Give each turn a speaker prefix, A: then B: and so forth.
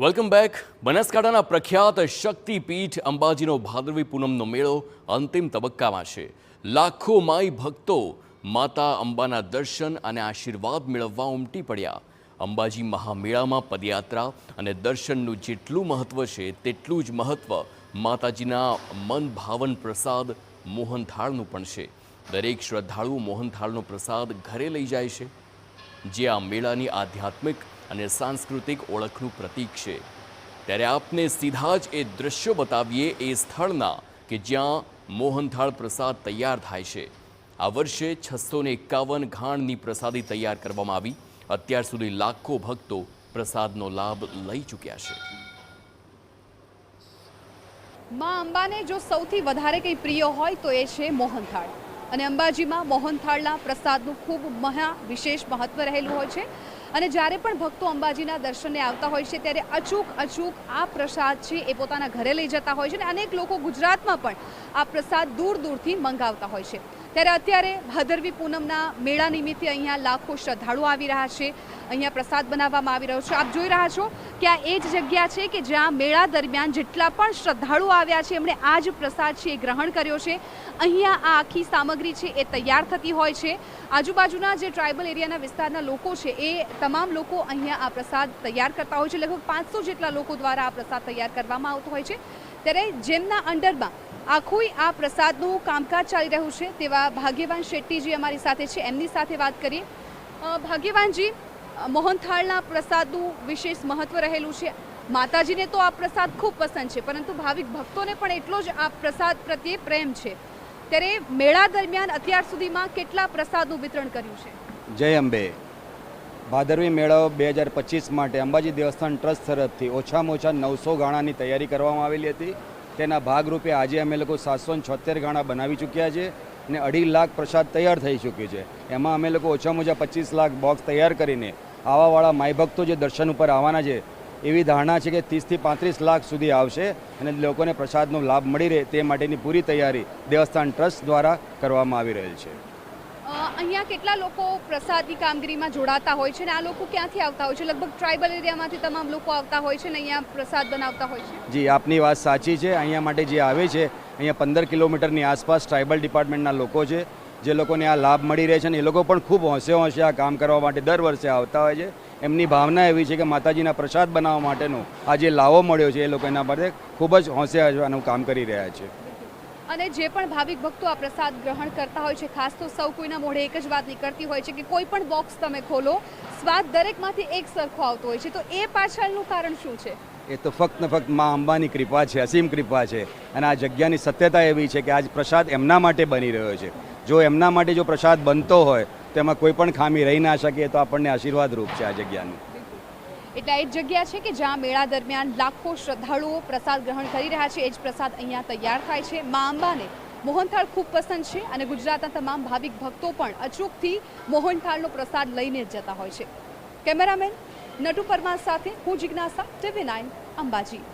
A: Welcome back. બનાસકાંઠાના પ્રખ્યાત શક્તિપીઠ અંબાજીનો ભાદરવી પૂનમનો મેળો અંતિમ તબક્કામાં છે. લાખો માઈ ભક્તો માતા અંબાના દર્શન અને આશીર્વાદ મેળવવા ઉમટી પડ્યા. અંબાજી મહામેળામાં પદયાત્રા અને દર્શનનું જેટલું મહત્વ છે તેટલું જ મહત્વ માતાજીના મન ભાવન પ્રસાદ મોહનથાળનું પણ છે. દરેક શ્રદ્ધાળુ મોહનથાળનો પ્રસાદ ઘરે લઈ જાય છે, જે આ મેળાની આધ્યાત્મિક અને સાંસ્કૃતિક ઓળખનું પ્રતીક છે. ત્યારે આપને સીધા જ એ દ્રશ્યો બતાવીએ એ સ્થળના કે જ્યાં મોહનથાળ પ્રસાદ તૈયાર થાય છે. આ વર્ષે 651 ઘાણની પ્રસાદી તૈયાર કરવામાં આવી. અત્યાર સુધી લાખો ભક્તો પ્રસાદનો લાભ લઈ ચૂક્યા છે.
B: માં અંબાને જો સૌથી વધારે કંઈ પ્રિય હોય તો એ છે મોહનથાળ. અને અંબાજીમાં મોહનથાળના પ્રસાદનું ખૂબ વિશેષ મહત્વ રહેલું હોય છે. અને જ્યારે પણ ભક્તો અંબાજીના દર્શને આવતા હોય છે ત્યારે અચૂક આ પ્રસાદ છે એ પોતાના ઘરે લઈ જતા હોય છે. અને અનેક લોકો ગુજરાતમાં પણ આ પ્રસાદ દૂર દૂરથી મંગાવતા હોય છે. ત્યારે અત્યારે ભાદરવી પૂનમના મેળા નિમિત્તે અહીંયા લાખો શ્રદ્ધાળુઓ આવી રહ્યા છે. અહીંયા પ્રસાદ બનાવવામાં આવી રહ્યો છે. આપ જોઈ રહ્યા છો કે આ એ જ જગ્યા છે કે જ્યાં મેળા દરમિયાન જેટલા પણ શ્રદ્ધાળુઓ આવ્યા છે એમણે આ જ પ્રસાદ છે એ ગ્રહણ કર્યો છે. અહીંયા આ આખી સામગ્રી છે એ તૈયાર થતી હોય છે. આજુબાજુના જે ટ્રાઇબલ એરિયાના વિસ્તારના લોકો છે એ તમામ લોકો અહીંયા આ પ્રસાદ તૈયાર કરતા હોય છે. લગભગ 500 જેટલા લોકો દ્વારા આ પ્રસાદ તૈયાર કરવામાં આવતો હોય છે. ત્યારે જેમના અંડરમાં આખું આ પ્રસાદનું કામકાજ ચાલી રહ્યું છે તેવા ભાગ્યવાન શેટ્ટીજી અમારી સાથે છે. એમની સાથે વાત કરીએ. ભાગ્યવાનજી, મોહનથાળના પ્રસાદનું વિશેષ મહત્વ રહેલું છે. માતાજીને તો આ પ્રસાદ ખૂબ પસંદ છે, પરંતુ ભાવિક ભક્તોને પણ એટલો જ આ પ્રસાદ પ્રત્યે પ્રેમ છે. ત્યારે મેળા દરમિયાન અત્યાર સુધીમાં કેટલા પ્રસાદનું વિતરણ કર્યું છે?
C: જય અંબે. ભાદરવી મેળો 2025 માટે અંબાજી દેવસ્થાન ટ્રસ્ટ તરફથી ઓછામાં ઓછા 900 ગાણાની તૈયારી કરવામાં આવેલી હતી. તેના ભાગરૂપે આજે અમે લોકો 776 ગાણા બનાવી ચૂક્યા છે અને 2.5 લાખ પ્રસાદ તૈયાર થઈ ચૂક્યું છે. એમાં અમે લોકો ઓછામાં ઓછા 25 લાખ બોક્સ તૈયાર કરીને આવાવાળા માઈ ભક્તો જે દર્શન ઉપર આવવાના છે એવી ધારણા છે કે 30 થી 35 લાખ સુધી આવશે અને લોકોને પ્રસાદનો લાભ મળી રહે તે માટેની પૂરી તૈયારી દેવસ્થાન ટ્રસ્ટ દ્વારા કરવામાં આવી રહેલ છે.
B: અહીંયા કેટલા લોકો પ્રસાદની કામગીરીમાં જોડાતા હોય છે અને આ લોકો ક્યાંથી આવતા હોય છે? લગભગ ટ્રાઇબલ એરિયામાંથી તમામ લોકો આવતા હોય છે અને અહીંયા પ્રસાદ બનાવતા હોય છે.
C: જી, આપની વાત સાચી છે. અહીંયા માટે જે આવે છે અહીંયા 15 કિલોમીટરની આસપાસ ટ્રાઇબલ ડિપાર્ટમેન્ટના લોકો છે, જે લોકોને આ લાભ મળી રહે છે અને એ લોકો પણ ખૂબ હોંશે આ કામ કરવા માટે દર વર્ષે આવતા હોય છે. એમની ભાવના એવી છે કે માતાજીના પ્રસાદ બનાવવા માટેનો આ જે લાવો મળ્યો છે એ લોકો એના માટે ખૂબ જ હોંશે આનું કામ કરી રહ્યા છે.
B: અને જે પણ ભાવિક ભક્તો આ પ્રસાદ ગ્રહણ કરતા હોય છે, ખાસ તો સૌ કોઈના મોઢે એક જ વાત નીકળતી હોય છે કે કોઈ પણ બોક્સ તમે ખોલો, સ્વાદ દરેકમાંથી એક સરખો આવતો હોય છે. તો એ પાછળનું કારણ શું છે?
C: એ તો ફક્ત ને ફક્ત મા અંબાની કૃપા છે, અસીમ કૃપા છે. અને આ જગ્યાની સત્યતા એવી છે કે આજ પ્રસાદ એમના માટે બની રહ્યો છે. જો એમના માટે જો પ્રસાદ બનતો હોય તો એમાં કોઈ પણ ખામી રહી ના શકે. તો આપણને આશીર્વાદ રૂપ છે આ જગ્યાનું.
B: એટલે એ જ જગ્યા છે કે જ્યાં મેળા દરમિયાન લાખો શ્રદ્ધાળુઓ પ્રસાદ ગ્રહણ કરી રહ્યા છે. એ જ પ્રસાદ અહીંયા તૈયાર થાય છે. મા અંબાને મોહનથાળ ખૂબ પસંદ છે અને ગુજરાતના તમામ ભાવિક ભક્તો પણ અચૂકથી મોહનથાળનો પ્રસાદ લઈને જ જતા હોય છે. કેમેરામેન નટુ પરમાર સાથે હું જિજ્ઞાસા, TV9 અંબાજી.